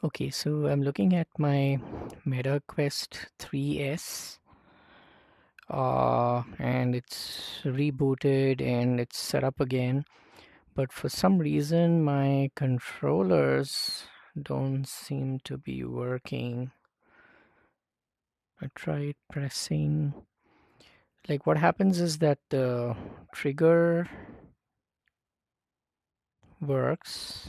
Okay, so I'm looking at my Meta Quest 3S, and it's rebooted and it's set up again. But for some reason, my controllers don't seem to be working. I tried pressing. Like, what happens is that the trigger works.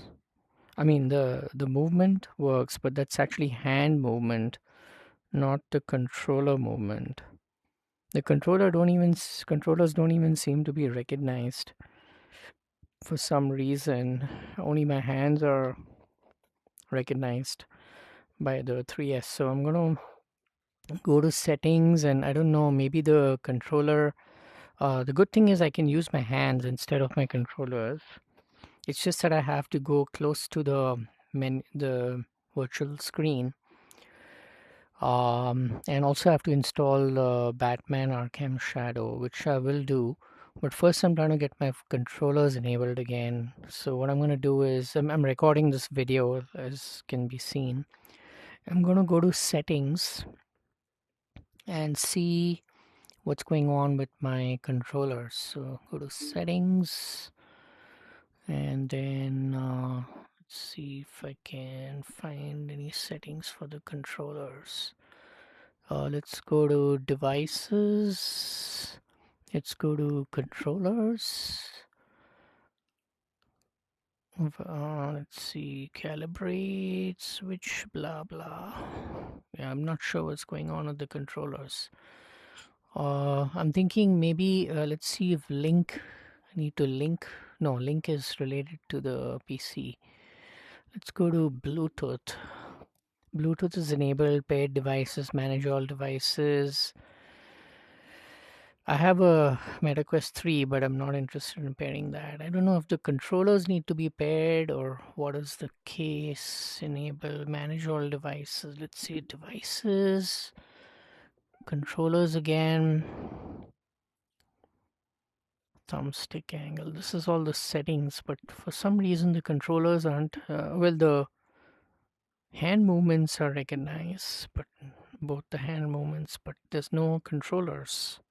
I mean, the movement works, but that's actually hand movement, not the controller movement. The controllers don't even seem to be recognized for some reason. Only my hands are recognized by the 3S. So I'm gonna go to settings, and I don't know, maybe the controller. The good thing is I can use my hands instead of my controllers. It's just that I have to go close to the virtual screen, and also have to install Batman Arkham Shadow, which I will do. But first, I'm trying to get my controllers enabled again. So what I'm going to do is I'm recording this video, as can be seen. I'm going to go to settings and see what's going on with my controllers. So go to settings, and then let's see if I can find any settings for the controllers. Let's go to devices. Let's go to controllers. Let's see, calibrate, switch, blah blah. Yeah, I'm not sure what's going on with the controllers. I'm thinking maybe let's see if link. I need to link. No, link is related to the PC. Let's go to Bluetooth. Bluetooth is enabled. Paired devices, manage all devices. I have a MetaQuest 3, but I'm not interested in pairing that. I don't know if the controllers need to be paired or what is the case. Enable, manage all devices. Let's see, devices, controllers again, thumbstick angle. This is all the settings, but for some reason the controllers aren't. Well, the hand movements are recognized, but both the hand movements, but there's no controllers.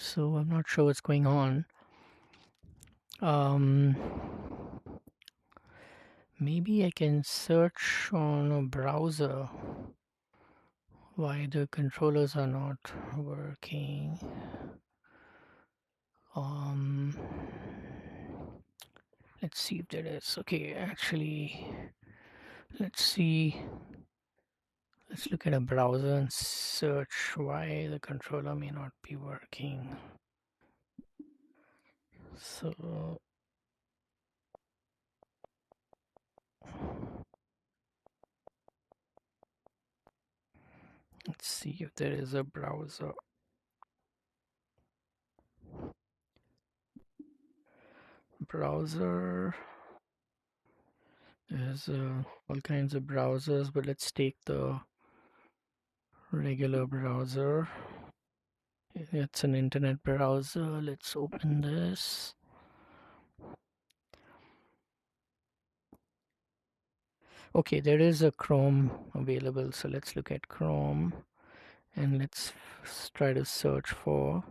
So I'm not sure what's going on. Um, Maybe I can search on a browser why the controllers are not working. Um, let's see if there is. Okay, actually, let's see. Let's look at a browser and search why the controller may not be working. So let's see if there is a browser. Browser. There's all kinds of browsers, but let's take the regular browser. It's an internet browser. Let's open this. Okay, there is a Chrome available. So let's look at Chrome and let's try to search for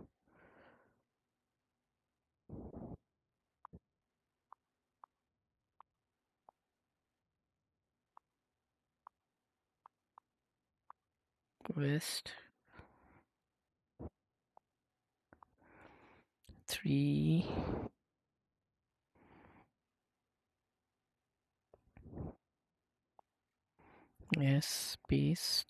Quest 3. Yes, space.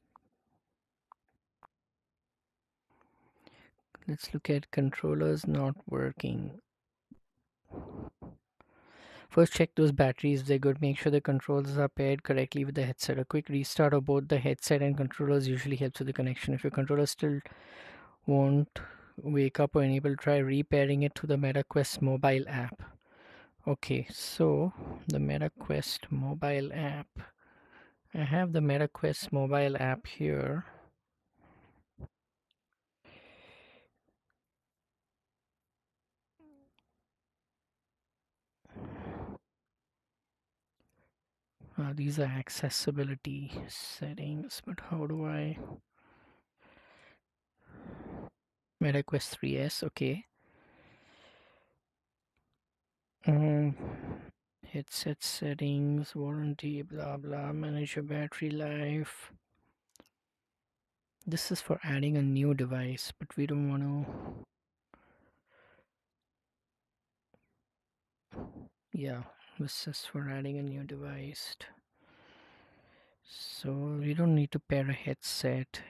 Let's look at controllers not working. First, check those batteries. They're good. Make sure the controllers are paired correctly with the headset. A quick restart of both the headset and controllers usually helps with the connection. If your controller still won't wake up or enable, try repairing it to the MetaQuest mobile app. Okay, so the MetaQuest mobile app. I have the MetaQuest mobile app here. These are accessibility settings, but how do I? MetaQuest 3S, okay. Um, Headset settings, warranty, blah blah, manage your battery life. This is for adding a new device, but we don't want to. Yeah, this is for adding a new device. So we don't need to pair a headset.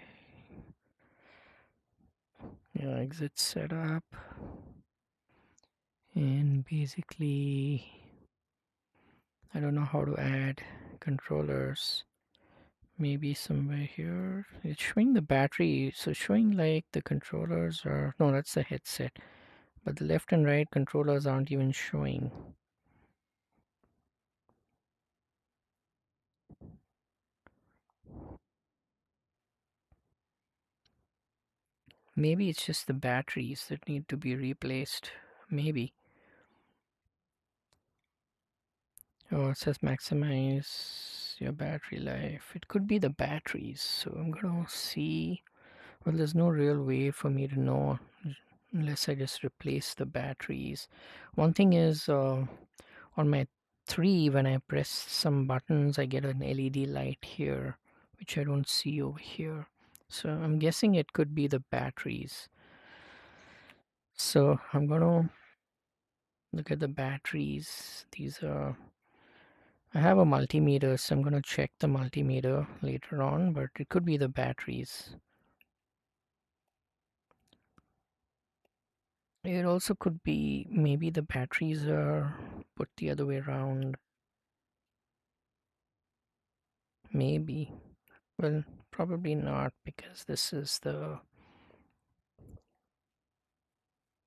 Yeah, exit setup. And basically, I don't know how to add controllers. Maybe somewhere here. It's showing the battery. So showing like the controllers are, no, that's the headset. But the left and right controllers aren't even showing. Maybe it's just the batteries that need to be replaced. Maybe. Oh, it says maximize your battery life. It could be the batteries. So I'm gonna see. Well, there's no real way for me to know unless I just replace the batteries. One thing is on my 3, when I press some buttons, I get an LED light here, which I don't see over here. So I'm guessing it could be the batteries. So I'm gonna look at the batteries. These are, I have a multimeter, so I'm gonna check the multimeter later on, but it could be the batteries. It also could be maybe the batteries are put the other way around. Maybe. Well, probably not, because this is the,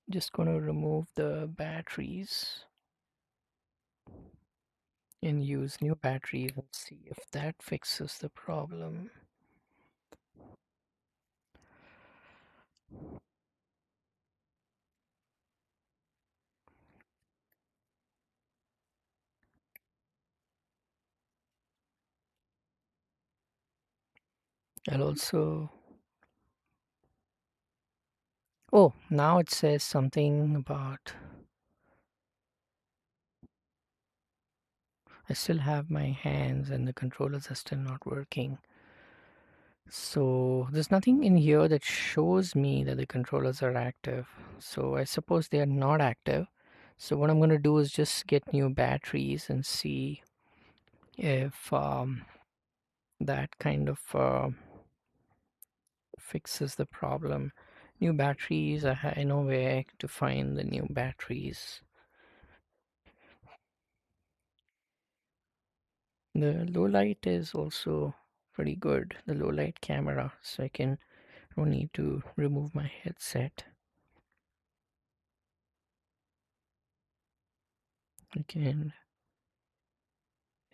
just going to remove the batteries and use new batteries and see if that fixes the problem. I'll also, oh, now it says something about, I still have my hands and the controllers are still not working. So there's nothing in here that shows me that the controllers are active. So I suppose they are not active. So what I'm going to do is just get new batteries and see if that kind of fixes the problem. New batteries, I know where to find the new batteries. The low light is also pretty good, the low light camera, so don't need to remove my headset. I can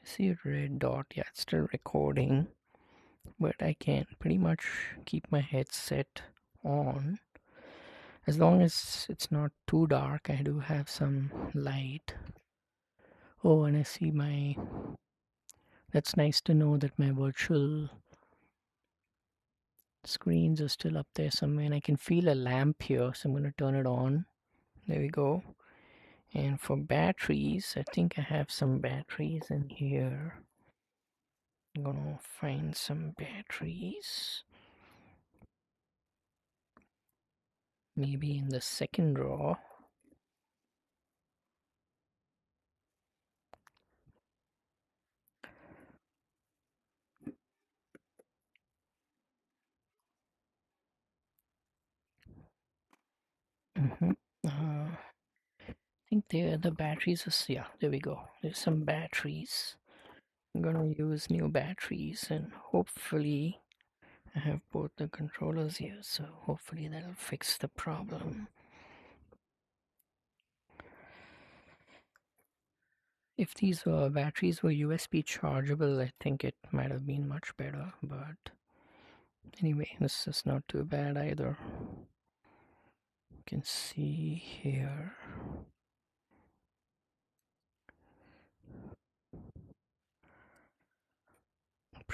see a red dot. Yeah, it's still recording, but I can pretty much keep my headset on as long as it's not too dark. I do have some light. Oh, and I see my, that's nice to know that my virtual screens are still up there somewhere, and I can feel a lamp here, so I'm going to turn it on. There we go. And for batteries, I think I have some batteries in here. I'm gonna find some batteries. Maybe in the second drawer. Mm-hmm. I think the batteries are, yeah, there we go. There's some batteries. I'm gonna use new batteries, and hopefully I have both the controllers here, so hopefully that'll fix the problem. If these batteries were USB chargeable, I think it might have been much better, but anyway, this is not too bad either. You can see here.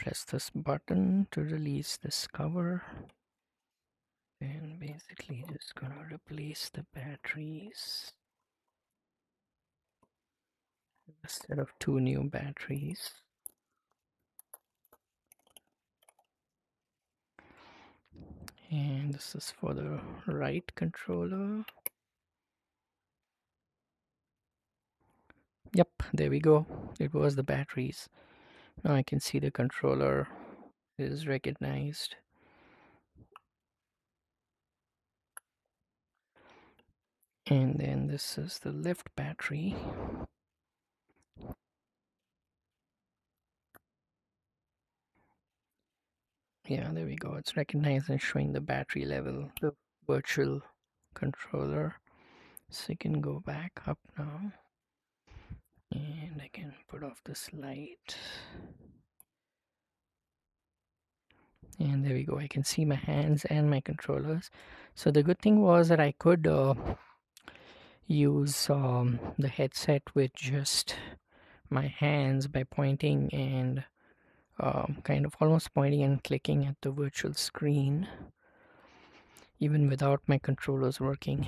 press this button to release this cover, and basically just gonna replace the batteries instead of 2 new batteries. And this is for the right controller. Yep, there we go. It was the batteries. Now I can see the controller is recognized. And then this is the left battery. Yeah, there we go. It's recognized and showing the battery level, the virtual controller. So you can go back up now. And I can put off this light. And there we go. I can see my hands and my controllers. So the good thing was that I could use the headset with just my hands by pointing and kind of almost pointing and clicking at the virtual screen, even without my controllers working.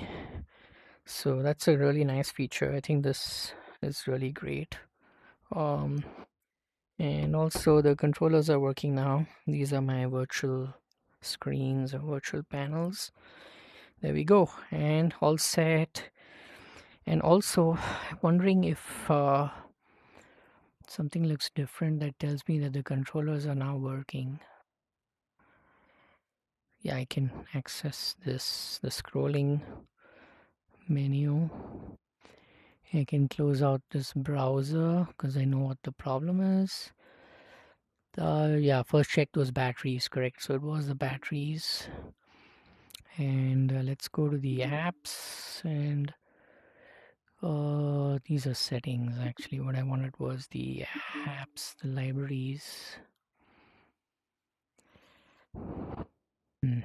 So that's a really nice feature. I think this is really great. And also the controllers are working now. These are my virtual screens or virtual panels. There we go, and all set. And also wondering if something looks different that tells me that the controllers are now working. Yeah, I can access this, the scrolling menu. I can close out this browser because I know what the problem is. Yeah, first check those batteries, correct. So it was the batteries. And let's go to the apps, and these are settings. Actually, what I wanted was the apps, the libraries. Hmm.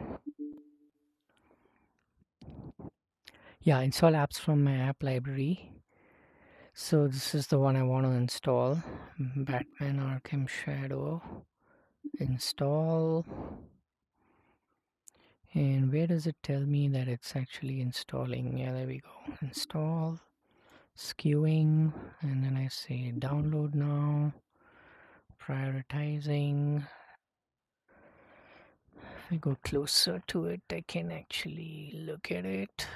Yeah, install apps from my app library. So this is the one I want to install. Batman Arkham Shadow. Install. And where does it tell me that it's actually installing? Yeah, there we go. Install. Skewing. And then I say download now. Prioritizing. If I go closer to it, I can actually look at it.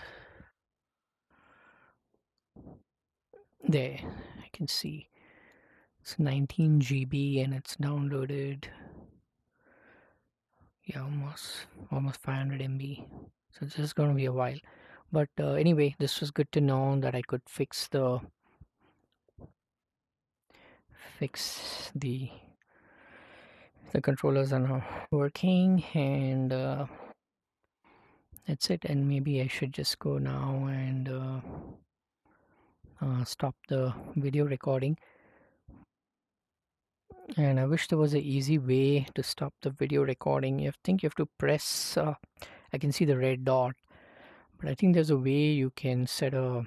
There, I can see it's 19 GB and it's downloaded. Yeah, almost 500 MB. So this is going to be a while. But anyway, this was good to know that I could fix the controllers are now working, and that's it. And maybe I should just go now and stop the video recording. And I wish there was an easy way to stop the video recording. I think you have to press, I can see the red dot, but I think there's a way you can set a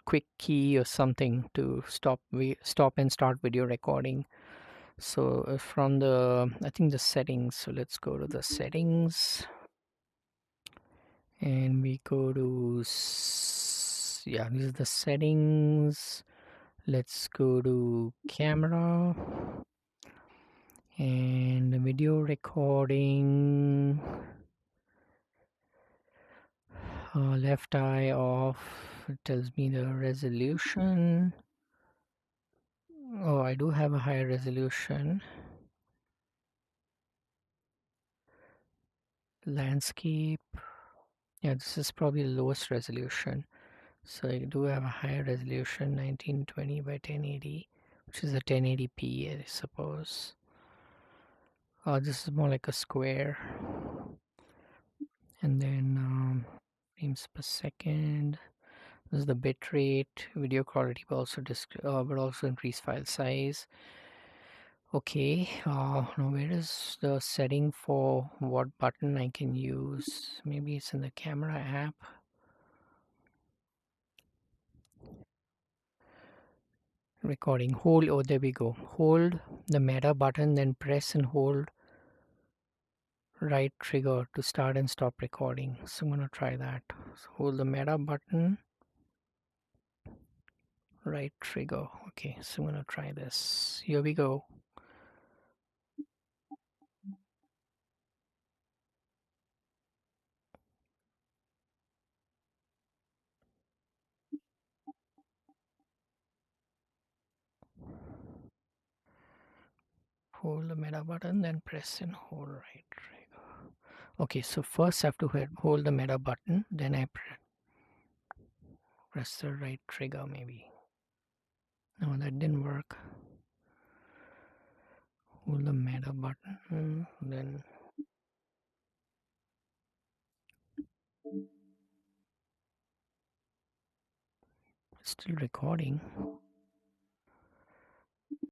quick key or something to stop and start video recording. So from the, I think the settings, so let's go to the settings, and we go to, yeah, these are the settings. Let's go to camera and video recording. Left eye off. It tells me the resolution. Oh, I do have a higher resolution. Landscape. Yeah, this is probably the lowest resolution. So I do have a higher resolution, 1920 by 1080, which is a 1080p, I suppose. This is more like a square. And then frames per second. This is the bit rate, video quality, but also increase file size. Okay, now where is the setting for what button I can use? Maybe it's in the camera app. Recording. Hold. Oh, there we go. Hold the meta button, then press and hold right trigger to start and stop recording. So I'm gonna try that. So hold the meta button, right trigger. Okay, so I'm gonna try this. Here we go. Hold the meta button, then press and hold right trigger. Okay, so first I have to hold the meta button, then I press the right trigger maybe. No, that didn't work. Hold the meta button, then it's still recording.